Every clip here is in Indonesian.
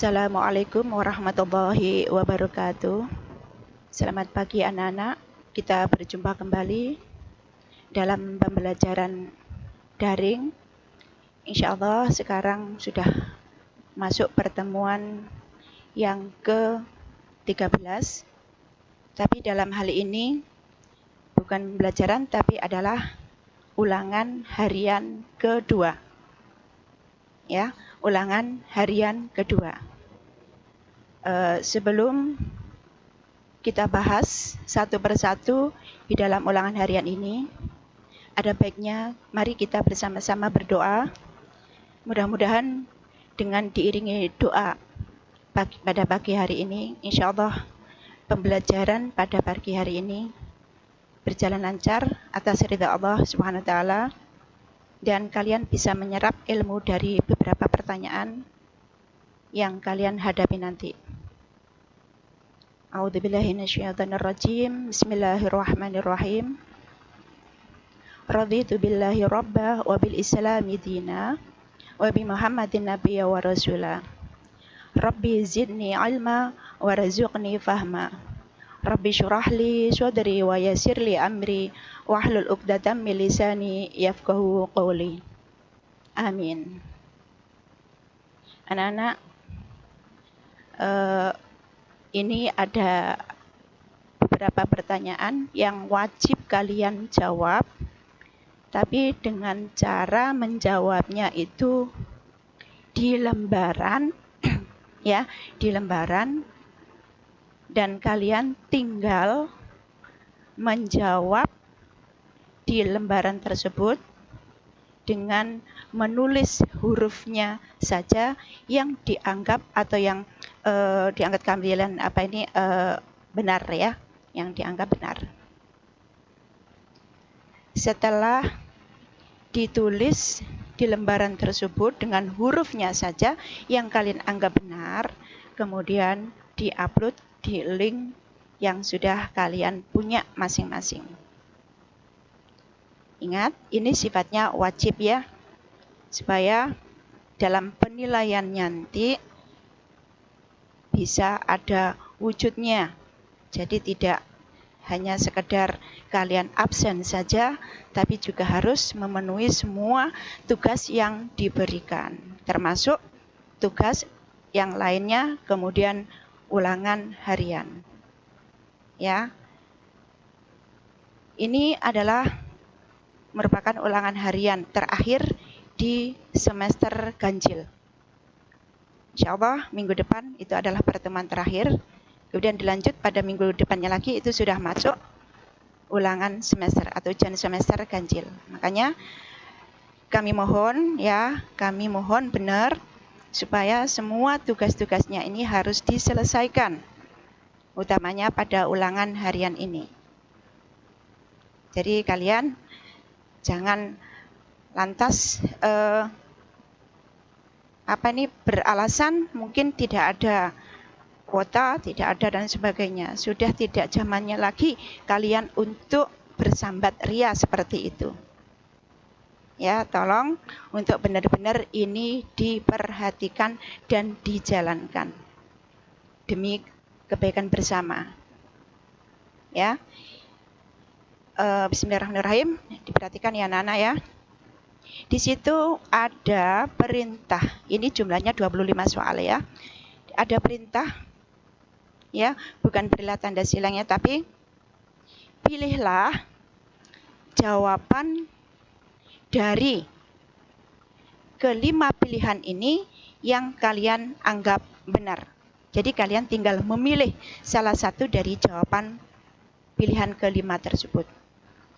Assalamualaikum warahmatullahi wabarakatuh. Selamat pagi anak-anak. Kita berjumpa kembali dalam pembelajaran daring. Insya Allah sekarang sudah masuk pertemuan yang ke-13. Tapi dalam hal ini bukan pembelajaran tapi adalah ulangan harian kedua. Ya, ulangan harian kedua. Sebelum kita bahas satu persatu di dalam ulangan harian ini, ada baiknya mari kita bersama-sama berdoa. Mudah-mudahan dengan diiringi doa pada pagi hari ini, insya Allah pembelajaran pada pagi hari ini berjalan lancar atas ridha Allah Subhanahu wa Ta'ala, dan kalian bisa menyerap ilmu dari beberapa pertanyaan yang kalian hadapi nanti. A'udzubillahi minasyaitonirrajim. Bismillahirrahmanirrahim. Raditu billahi rabba wa bil islami dina wa bi Muhammadin nabiyya wa rasula. Rabbi zidni ilma wa razuqni fahma. Rabbi syurah li sadri wa yassir li amri wahlul 'uqdatam min lisani yafqahu qawli. Amin. Anak-anak, ini ada beberapa pertanyaan yang wajib kalian jawab, tapi dengan cara menjawabnya itu di lembaran, ya, di lembaran, dan kalian tinggal menjawab di lembaran tersebut dengan menulis hurufnya saja yang dianggap atau yang dianggap kalian benar, ya, yang dianggap benar. Setelah ditulis di lembaran tersebut dengan hurufnya saja yang kalian anggap benar, kemudian diupload di link yang sudah kalian punya masing-masing. Ingat, ini sifatnya wajib, ya, supaya dalam penilaian nanti bisa ada wujudnya. Jadi tidak hanya sekedar kalian absen saja, tapi juga harus memenuhi semua tugas yang diberikan, termasuk tugas yang lainnya, kemudian ulangan harian. Ya. Ini adalah merupakan ulangan harian terakhir di semester ganjil. Insya Allah minggu depan itu adalah pertemuan terakhir. Kemudian dilanjut pada minggu depannya lagi itu sudah masuk ulangan semester atau ujian semester ganjil. Makanya kami mohon benar supaya semua tugas-tugasnya ini harus diselesaikan, utamanya pada ulangan harian ini. Jadi kalian jangan lantas beralasan mungkin tidak ada kuota, tidak ada dan sebagainya. Sudah tidak zamannya lagi kalian untuk bersambat ria seperti itu. Ya, tolong untuk benar-benar ini diperhatikan dan dijalankan demi kebaikan bersama. Ya. Bismillahirrahmanirrahim. Diperhatikan ya anak-anak, ya. Di situ ada perintah. Ini jumlahnya 25 soal, ya. Ada perintah, ya, bukan berilah tanda silangnya, tapi pilihlah jawaban dari kelima pilihan ini yang kalian anggap benar. Jadi kalian tinggal memilih salah satu dari jawaban pilihan kelima tersebut.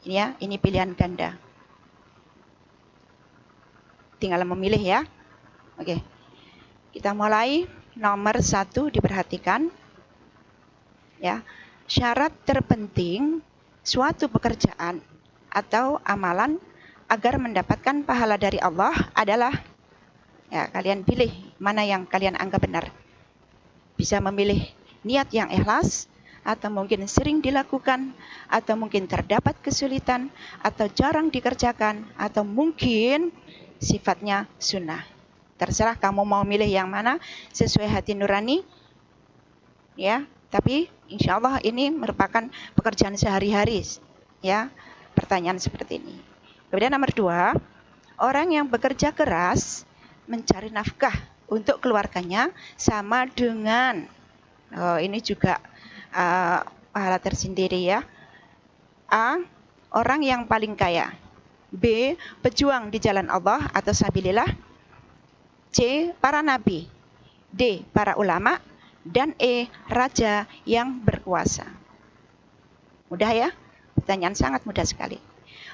Ini, ya, ini pilihan ganda. Tinggal memilih, ya. Oke. Kita mulai. Nomor 1 diperhatikan. Ya. Syarat terpenting suatu pekerjaan atau amalan agar mendapatkan pahala dari Allah adalah, ya, kalian pilih mana yang kalian anggap benar. Bisa memilih niat yang ikhlas, atau mungkin sering dilakukan, atau mungkin terdapat kesulitan, atau jarang dikerjakan, atau mungkin sifatnya sunnah. terserah kamu mau milih yang mana sesuai hati nurani, ya. Tapi insya Allah ini merupakan pekerjaan sehari-hari, ya. Pertanyaan seperti ini. Kemudian nomor 2, orang yang bekerja keras mencari nafkah untuk keluarganya sama dengan ini juga pahala tersendiri, ya. A, orang yang paling kaya. B, pejuang di jalan Allah atau sabilillah. C, para nabi. D, para ulama. Dan E, raja yang berkuasa. Mudah ya? Pertanyaan sangat mudah sekali.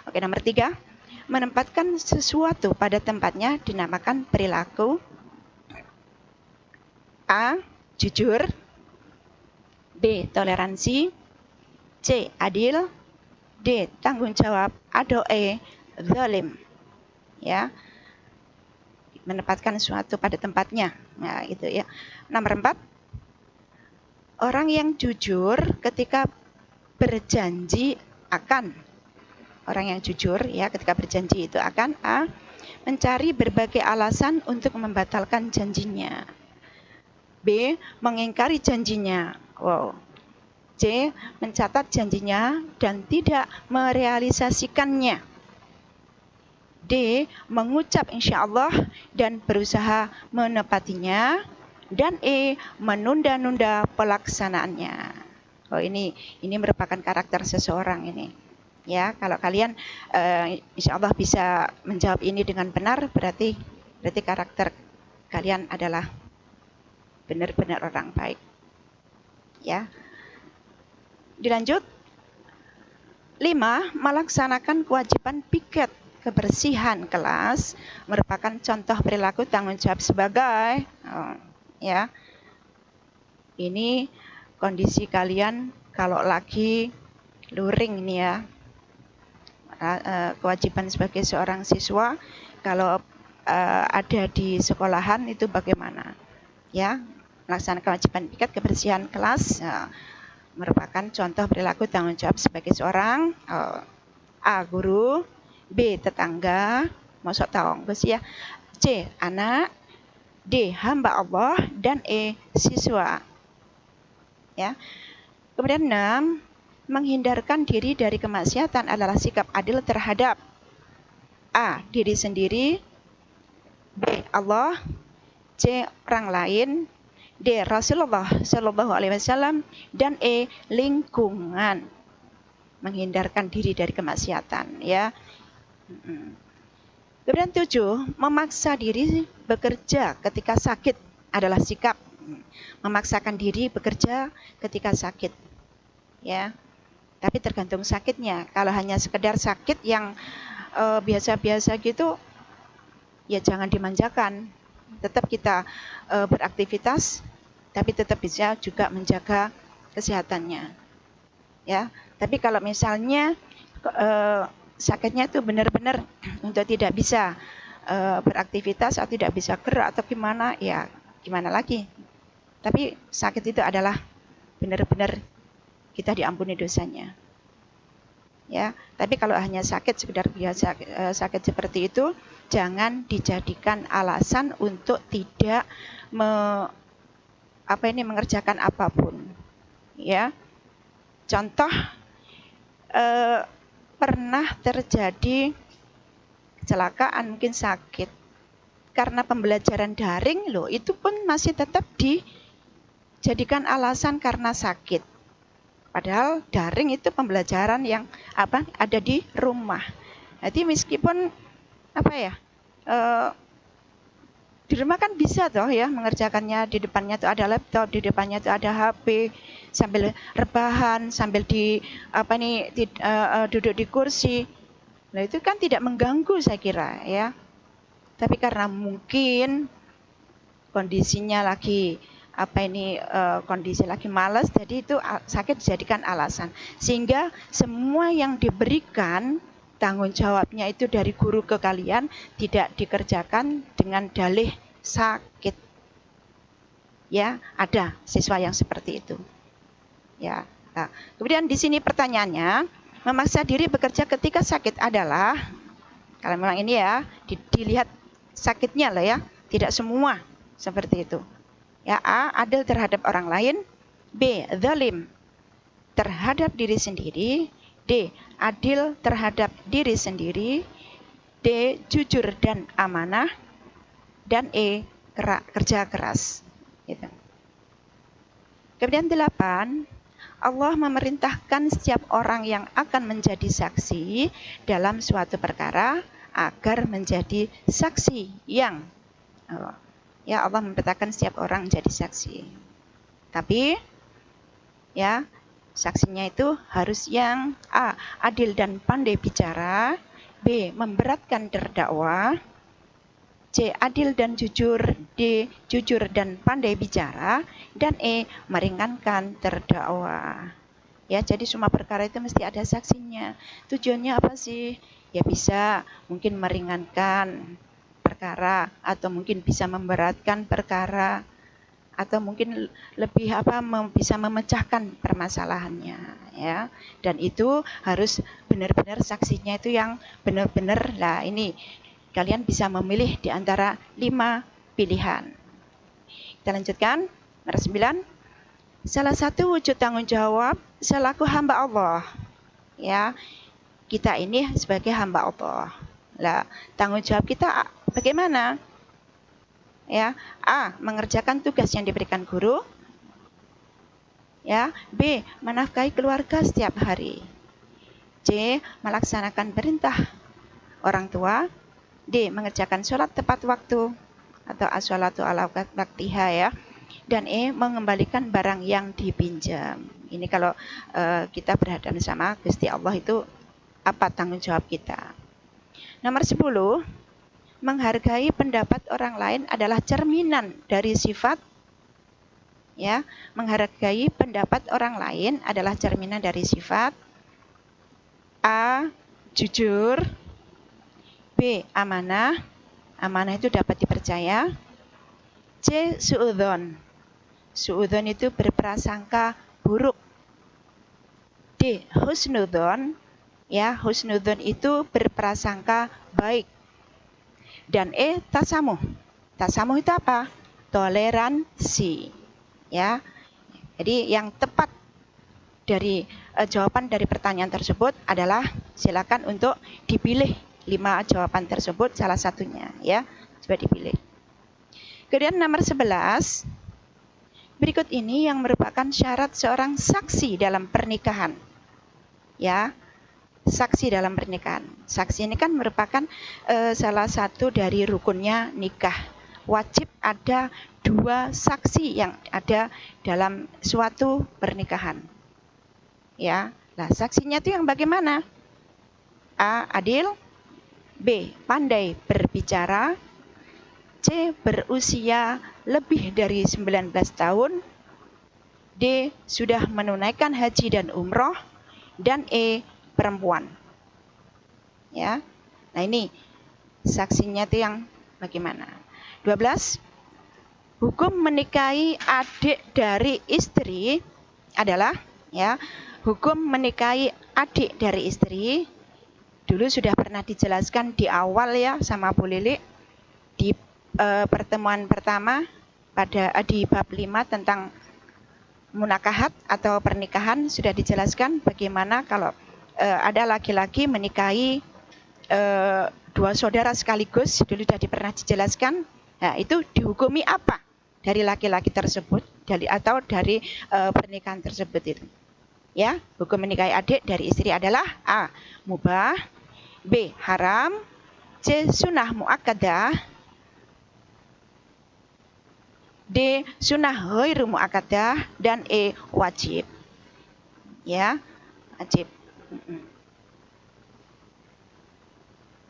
Oke, nomor 3, menempatkan sesuatu pada tempatnya dinamakan perilaku. A, jujur. B, toleransi. C, adil. D, tanggung jawab. Atau E, zalim. Ya, menempatkan sesuatu pada tempatnya. Nah, itu ya. Nomor 4, orang yang jujur ketika berjanji akan. Orang yang jujur ya ketika berjanji itu akan A, mencari berbagai alasan untuk membatalkan janjinya. B, mengingkari janjinya. Wow. C, mencatat janjinya dan tidak merealisasikannya. D, mengucap insya Allah dan berusaha menepatinya. Dan E, menunda-nunda pelaksanaannya. Oh, ini merupakan karakter seseorang ini. Ya, kalau kalian insya Allah bisa menjawab ini dengan benar, berarti karakter kalian adalah benar-benar orang baik. Ya. Dilanjut. 5, melaksanakan kewajiban piket kebersihan kelas merupakan contoh perilaku tanggung jawab sebagai ya. Ini kondisi kalian kalau lagi luring nih ya. Kewajiban sebagai seorang siswa kalau ada di sekolahan itu bagaimana? Ya, melaksanakan kewajiban piket kebersihan kelas merupakan contoh perilaku tanggung jawab sebagai seorang A, guru. B, tetangga. Masuk tahu ya. C, anak. D, hamba Allah. Dan E, siswa. Ya. Kemudian 6, menghindarkan diri dari kemaksiatan adalah sikap adil terhadap A, diri sendiri. B, Allah. C, orang lain. D, Rasulullah Shallallahu Alaihi Wasallam. Dan E, lingkungan. Menghindarkan diri dari kemaksiatan, ya. Kemudian 7, memaksa diri bekerja ketika sakit adalah sikap. Memaksakan diri bekerja ketika sakit, ya. Tapi tergantung sakitnya. Kalau hanya sekedar sakit yang biasa-biasa gitu, ya jangan dimanjakan. Tetap kita beraktivitas, tapi tetap bisa juga menjaga kesehatannya. Ya, tapi kalau misalnya sakitnya itu benar-benar untuk tidak bisa beraktivitas atau tidak bisa gerak atau gimana, ya gimana lagi. Tapi sakit itu adalah benar-benar kita diampuni dosanya. Ya, tapi kalau hanya sakit sekedar biasa sakit seperti itu, jangan dijadikan alasan untuk tidak mengerjakan apapun. Ya, contoh pernah terjadi kecelakaan, mungkin sakit karena pembelajaran daring loh, itu pun masih tetap dijadikan alasan karena sakit. Padahal daring itu pembelajaran yang ada di rumah. Jadi meskipun di rumah kan bisa toh ya mengerjakannya, di depannya tuh ada laptop, di depannya tuh ada HP, sambil rebahan, sambil duduk di kursi. Nah, itu kan tidak mengganggu saya kira ya. Tapi karena mungkin kondisinya lagi kondisi lagi malas, jadi itu sakit dijadikan alasan. Sehingga semua yang diberikan tanggung jawabnya itu dari guru ke kalian tidak dikerjakan dengan dalih sakit. Ya, ada siswa yang seperti itu. Ya. Nah, kemudian di sini pertanyaannya, memaksa diri bekerja ketika sakit adalah, kalau memang ini ya dilihat sakitnya lah ya. Tidak semua seperti itu. Ya, A, adil terhadap orang lain. B, zalim terhadap diri sendiri. D, adil terhadap diri sendiri. D, jujur dan amanah. Dan E, kerja keras. Gitu. Kemudian 8, Allah memerintahkan setiap orang yang akan menjadi saksi dalam suatu perkara agar menjadi saksi yang ya, Allah memerintahkan setiap orang menjadi saksi. Tapi ya, saksinya itu harus yang A, adil dan pandai bicara. B, memberatkan terdakwa. C, adil dan jujur. D, jujur dan pandai bicara. Dan E, meringankan terdakwa. Ya, jadi semua perkara itu mesti ada saksinya. Tujuannya apa sih? Ya bisa mungkin meringankan perkara, atau mungkin bisa memberatkan perkara, atau mungkin lebih bisa memecahkan permasalahannya, ya. Dan itu harus benar-benar saksinya itu yang benar-benar lah. Ini kalian bisa memilih di antara 5 pilihan. Kita lanjutkan nomor 9. Salah satu wujud tanggung jawab selaku hamba Allah, ya, kita ini sebagai hamba Allah. Lah, tanggung jawab kita bagaimana? Ya, A, mengerjakan tugas yang diberikan guru. Ya, B, menafkahi keluarga setiap hari. C, melaksanakan perintah orang tua. D, mengerjakan sholat tepat waktu atau as-sholatu ala waktiha, ya. Dan E, mengembalikan barang yang dipinjam. Ini kalau kita berhadapan sama Gusti Allah itu apa tanggung jawab kita. Nomor 10, menghargai pendapat orang lain adalah cerminan dari sifat, ya, menghargai pendapat orang lain adalah cerminan dari sifat A, jujur. B, amanah. Amanah itu dapat dipercaya. C, suudzon. Suudzon itu berprasangka buruk. D, husnudzon. Ya, husnudzon itu berprasangka baik. Dan E, tasamuh. Tasamuh itu apa? Toleransi. Ya. Jadi yang tepat dari jawaban dari pertanyaan tersebut adalah silakan untuk dipilih 5 jawaban tersebut salah satunya, ya. Coba dipilih. Kemudian nomor 11. Berikut ini yang merupakan syarat seorang saksi dalam pernikahan. Ya, saksi dalam pernikahan. Saksi ini kan merupakan salah satu dari rukunnya nikah. Wajib ada 2 saksi yang ada dalam suatu pernikahan. Ya, nah saksinya itu yang bagaimana? A, adil. B, pandai berbicara. C, berusia lebih dari 19 tahun. D, sudah menunaikan haji dan umroh. Dan E, perempuan. Ya. Nah, ini saksinya itu yang bagaimana? 12. Hukum menikahi adik dari istri adalah, ya, hukum menikahi adik dari istri dulu sudah pernah dijelaskan di awal, ya, sama Bu Lili di pertemuan pertama di bab 5 tentang munakahat atau pernikahan sudah dijelaskan bagaimana kalau ada laki-laki menikahi 2 saudara sekaligus, dulu sudah pernah dijelaskan. Nah, itu dihukumi apa dari laki-laki tersebut atau dari pernikahan tersebut itu. Ya, hukum menikahi adik dari istri adalah A, mubah. B, haram. C, sunnah muakkadah. D, sunnah ghairu muakkadah. Dan E, wajib. Ya, wajib.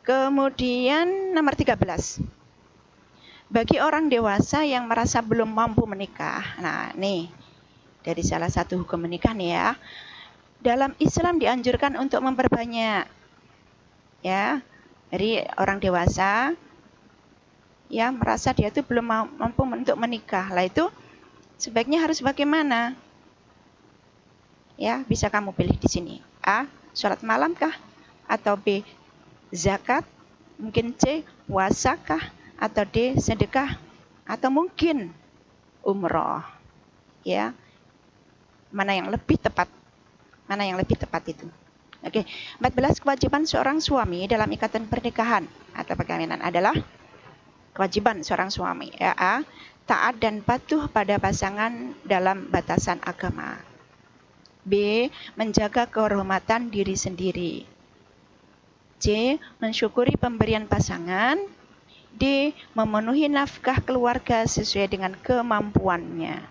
Kemudian nomor 13. Bagi orang dewasa yang merasa belum mampu menikah. Nah, nih dari salah satu hukum menikah nih, ya. Dalam Islam dianjurkan untuk memperbanyak. Ya. Jadi orang dewasa yang merasa dia itu belum mampu untuk menikah. Lah itu sebaiknya harus bagaimana? Ya, bisa kamu pilih di sini. A, sholat malam kah? Atau B, zakat? Mungkin C, puasa kah? atau D. sedekah, atau mungkin umroh. Ya, mana yang lebih tepat? Mana yang lebih tepat itu? Oke, 14 kewajiban seorang suami dalam ikatan pernikahan atau perkawinan adalah kewajiban seorang suami. Ya, A. Taat dan patuh pada pasangan dalam batasan agama. B. Menjaga kehormatan diri sendiri. C. Mensyukuri pemberian pasangan. D. Memenuhi nafkah keluarga sesuai dengan kemampuannya.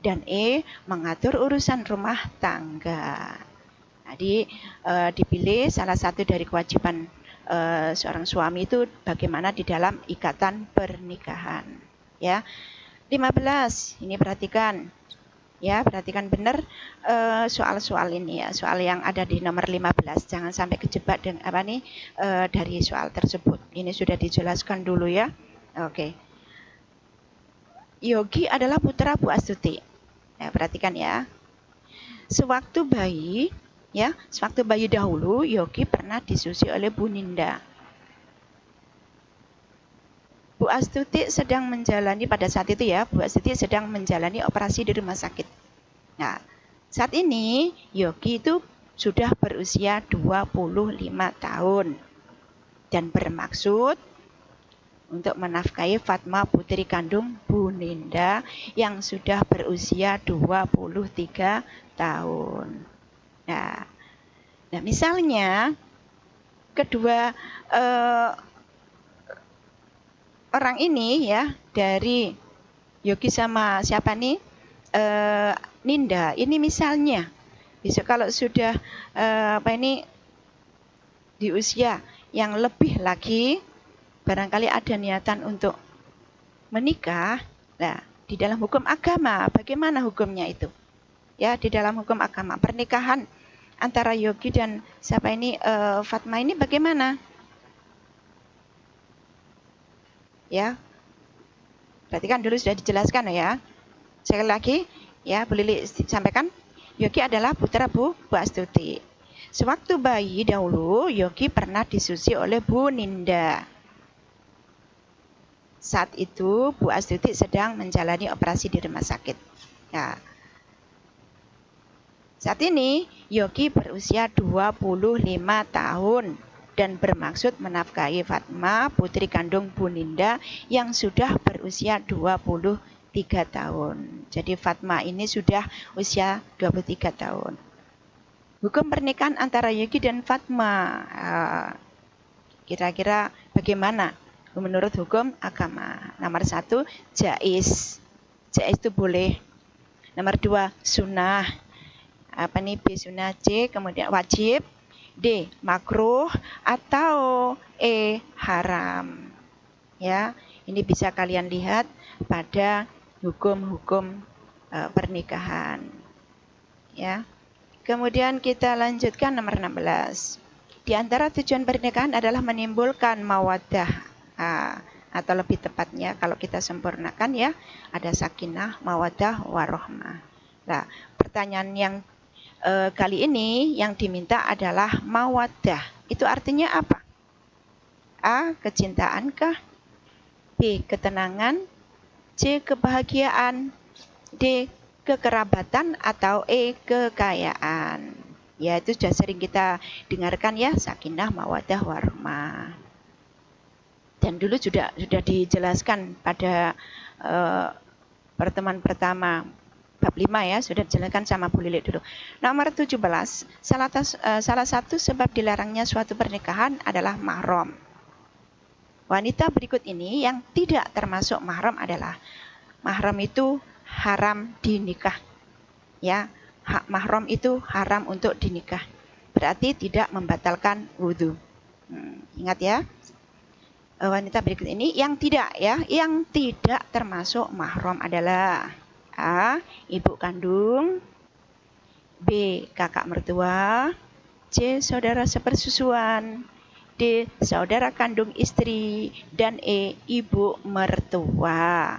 Dan E. Mengatur urusan rumah tangga. Jadi dipilih salah satu dari kewajiban seorang suami itu bagaimana di dalam ikatan pernikahan. Ya, 15. Ini perhatikan. Ya, perhatikan benar soal-soal ini ya, soal yang ada di nomor 15. Jangan sampai kejebak dengan dari soal tersebut. Ini sudah dijelaskan dulu ya. Oke. Yogi adalah putra Bu Astuti. Ya, perhatikan ya. Sewaktu bayi dahulu Yogi pernah disusui oleh Bu Ninda. Bu Astuti sedang menjalani pada saat itu ya, Bu Astuti sedang menjalani operasi di rumah sakit. Nah, saat ini Yogi itu sudah berusia 25 tahun dan bermaksud untuk menafkahi Fatma putri kandung Bu Ninda yang sudah berusia 23 tahun. Nah misalnya kedua orang ini ya, dari Yogi sama siapa nih? Ninda. Ini misalnya besok kalau sudah di usia yang lebih lagi, barangkali ada niatan untuk menikah. Nah, di dalam hukum agama bagaimana hukumnya itu? Ya, di dalam hukum agama pernikahan antara Yogi dan siapa ini Fatma ini bagaimana? Ya, perhatikan dulu, sudah dijelaskan ya. Sekali lagi ya, boleh disampaikan. Yogi adalah putra Bu Astuti. Sewaktu bayi dahulu Yogi pernah disusui oleh Bu Ninda. Saat itu Bu Astuti sedang menjalani operasi di rumah sakit. Nah, saat ini Yogi berusia 25 tahun dan bermaksud menafkahi Fatma putri kandung Bu Ninda yang sudah berusia 23 tahun. Jadi Fatma ini sudah usia 23 tahun. Hukum pernikahan antara Yogi dan Fatma, kira-kira bagaimana menurut hukum agama? Nomor 1, jaiz. Jaiz itu boleh. Nomor 2, sunnah. B sunnah, C kemudian wajib, D makruh, atau E haram. Ya, ini bisa kalian lihat pada hukum-hukum pernikahan. Ya. Kemudian kita lanjutkan nomor 16. Di antara tujuan pernikahan adalah menimbulkan mawaddah, atau lebih tepatnya kalau kita sempurnakan ya, ada sakinah, mawaddah, warahmah. Nah, pertanyaan yang kali ini yang diminta adalah mawaddah. Itu artinya apa? A. Kecintaan kah? B. Ketenangan. C. Kebahagiaan. D. Kekerabatan, atau E. Kekayaan. Ya, itu sudah sering kita dengarkan ya, sakinah, mawaddah, warahmah. Dan dulu sudah dijelaskan pada pertemuan pertama bab 5 ya, sudah dijelaskan sama Bu Lili dulu. Nomor 17, salah satu sebab dilarangnya suatu pernikahan adalah mahram. Wanita berikut ini yang tidak termasuk mahram adalah mahram itu haram dinikah. Ya, mahram itu haram untuk dinikah. Berarti tidak membatalkan wudhu. Ingat ya. Wanita berikut ini yang tidak termasuk mahram adalah A. Ibu kandung, B. Kakak mertua, C. Saudara sepersusuan, D. Saudara kandung istri, dan E. Ibu mertua.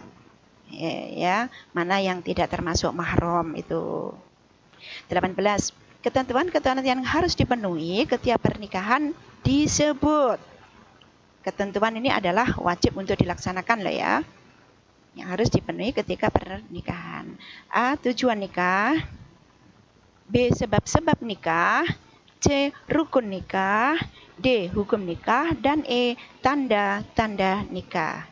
Ya, mana yang tidak termasuk mahram itu. 18. Ketentuan yang harus dipenuhi ketika pernikahan disebut ketentuan ini adalah wajib untuk dilaksanakan loh ya, yang harus dipenuhi ketika pernikahan. A. Tujuan nikah. B. Sebab-sebab nikah. C. Rukun nikah. D. Hukum nikah. Dan E. Tanda-tanda nikah.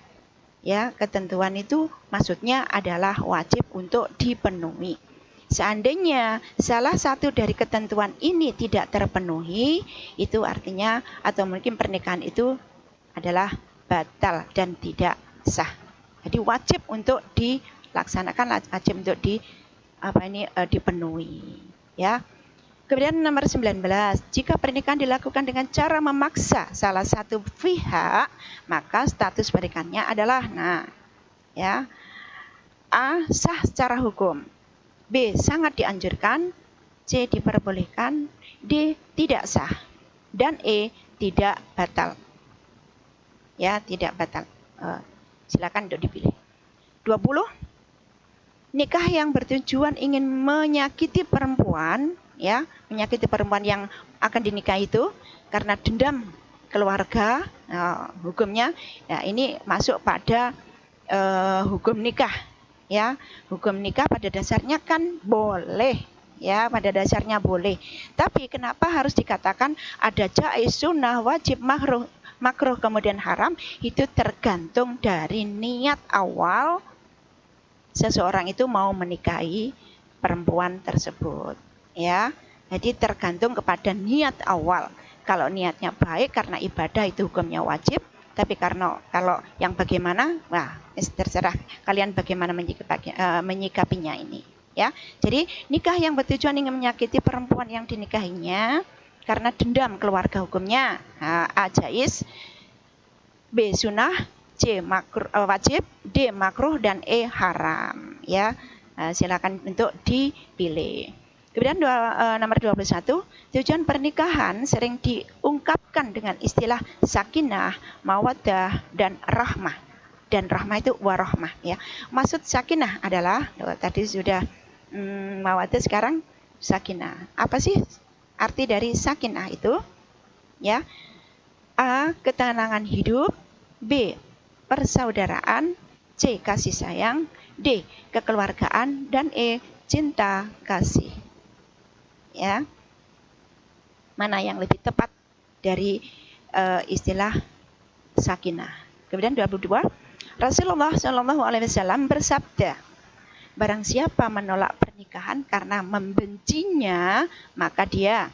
Ya, ketentuan itu maksudnya adalah wajib untuk dipenuhi. Seandainya salah satu dari ketentuan ini tidak terpenuhi, itu artinya atau mungkin pernikahan itu adalah batal dan tidak sah. Jadi wajib untuk dilaksanakan, wajib untuk dipenuhi. Ya. Kemudian nomor 19, jika pernikahan dilakukan dengan cara memaksa salah satu pihak, maka status pernikahannya adalah A. Sah secara hukum. B. Sangat dianjurkan. C. Diperbolehkan. D. Tidak sah. Dan E. Tidak batal. Ya, tidak batal. Silakan untuk dipilih. 20. Nikah yang bertujuan ingin menyakiti perempuan, ya, menyakiti perempuan yang akan dinikahi itu karena dendam keluarga, hukumnya, ya, ini masuk pada hukum nikah, ya. Hukum nikah pada dasarnya kan boleh, ya, pada dasarnya boleh. Tapi kenapa harus dikatakan ada jaiz, sunnah, wajib, makruh kemudian haram? Itu tergantung dari niat awal seseorang itu mau menikahi perempuan tersebut, ya. Jadi tergantung kepada niat awal. Kalau niatnya baik karena ibadah itu hukumnya wajib, tapi kalau yang bagaimana, terserah kalian bagaimana menyikapinya ini, ya. Jadi nikah yang bertujuan ingin menyakiti perempuan yang dinikahinya karena dendam keluarga, hukumnya A. Jaiz, B. Sunnah, C. Wajib, D. Makruh, dan E. Haram, ya. Silakan untuk dipilih. Kemudian nomor 21, tujuan pernikahan sering diungkapkan dengan istilah sakinah, mawaddah, dan rahmah. Dan rahmah itu warahmah, ya. Maksud sakinah adalah tadi sudah mawaddah, sekarang sakinah. Apa sih arti dari sakinah itu? Ya. A. Ketenangan hidup. B. Persaudaraan. C. Kasih sayang. D. Kekeluargaan. Dan E. Cinta kasih. Ya. Mana yang lebih tepat dari istilah sakinah? Kemudian 22, Rasulullah SAW bersabda, barang siapa menolak pernikahan karena membencinya, maka dia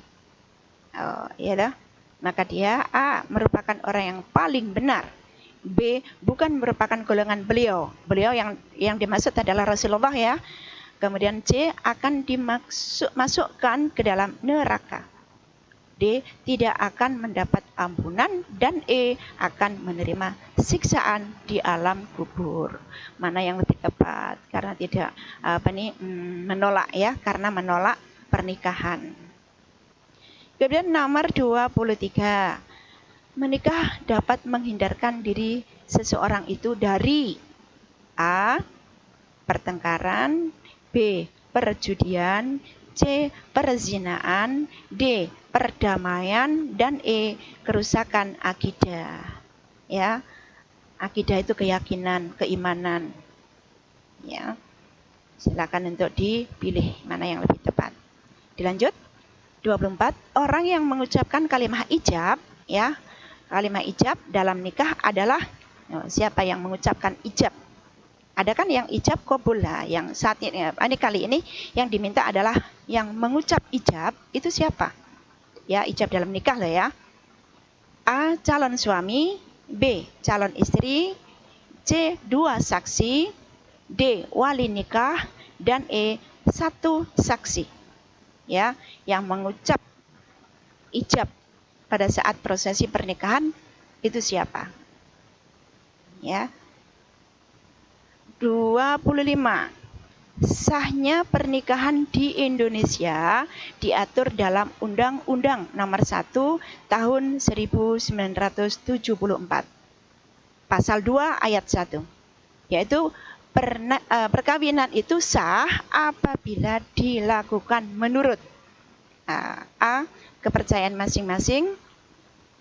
maka dia A. merupakan orang yang paling benar. B. bukan merupakan golongan beliau. Beliau yang dimaksud adalah Rasulullah, ya. Kemudian C. akan dimasukkan ke dalam neraka. D. tidak akan mendapat ampunan. Dan E. akan menerima siksaan di alam kubur. Mana yang lebih tepat? Karena tidak menolak, ya, karena menolak pernikahan. Kemudian nomor 23, menikah dapat menghindarkan diri seseorang itu dari A. pertengkaran, B. perjudian, C. perzinaan, D. perdamaian, dan E. kerusakan akidah. Ya, akidah itu keyakinan, keimanan. Ya, silakan untuk dipilih mana yang lebih tepat. Dilanjut. 24, orang yang mengucapkan kalimat ijab, ya. Kalimat ijab dalam nikah adalah siapa yang mengucapkan ijab? Ada kan yang ijab qabul lah, yang saat ini kali ini yang diminta adalah yang mengucap ijab itu siapa? Ya, ijab dalam nikah lah, ya. A. calon suami, B. calon istri, C. 2 saksi, D. wali nikah, dan E. 1 saksi. Ya, yang mengucap ijab pada saat prosesi pernikahan itu siapa? Ya. 25, sahnya pernikahan di Indonesia diatur dalam Undang-Undang Nomor 1 Tahun 1974. Pasal 2 ayat 1. Yaitu perkawinan itu sah apabila dilakukan menurut A. kepercayaan masing-masing,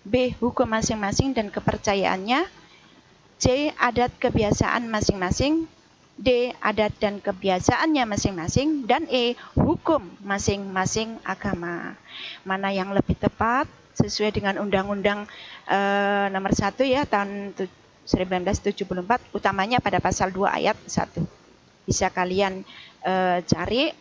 B. Hukum masing-masing dan kepercayaannya. C. Adat kebiasaan masing-masing. D. Adat dan kebiasaannya masing-masing. Dan E. Hukum masing-masing agama. Mana yang lebih tepat sesuai dengan Undang-Undang nomor 1 ya tahun 1974, utamanya pada pasal 2 ayat 1. Bisa kalian cari,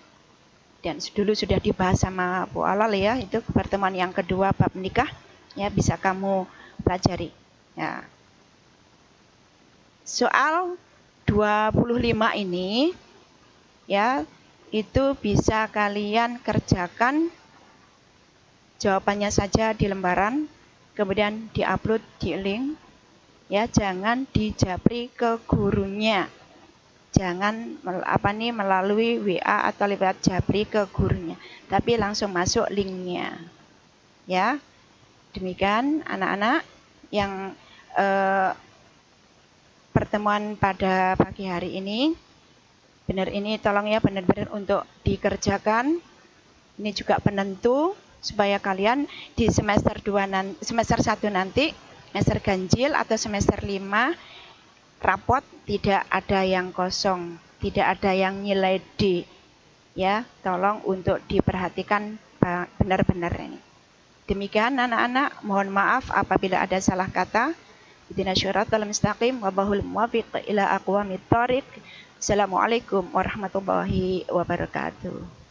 dan dulu sudah dibahas sama Bu Alal ya, itu pertemuan yang kedua bab nikah ya, bisa kamu pelajari ya. Soal 25 ini ya, itu bisa kalian kerjakan jawabannya saja di lembaran, kemudian diupload di link ya, jangan dijapri ke gurunya. Jangan melalui WA atau lewat japri ke gurunya, tapi langsung masuk linknya ya. Demikian anak-anak yang pertemuan pada pagi hari ini. Benar, ini tolong ya, benar-benar untuk dikerjakan. Ini juga penentu supaya kalian di semester 1 nanti, semester ganjil atau semester 5, rapot tidak ada yang kosong, tidak ada yang nilai D ya, tolong untuk diperhatikan benar-benar ini. Demikian anak-anak, mohon maaf apabila ada salah kata. Ihdinas syiratal mustaqim wallahul muwaffiq ila aqwamit thoriq. Assalamualaikum warahmatullahi wabarakatuh.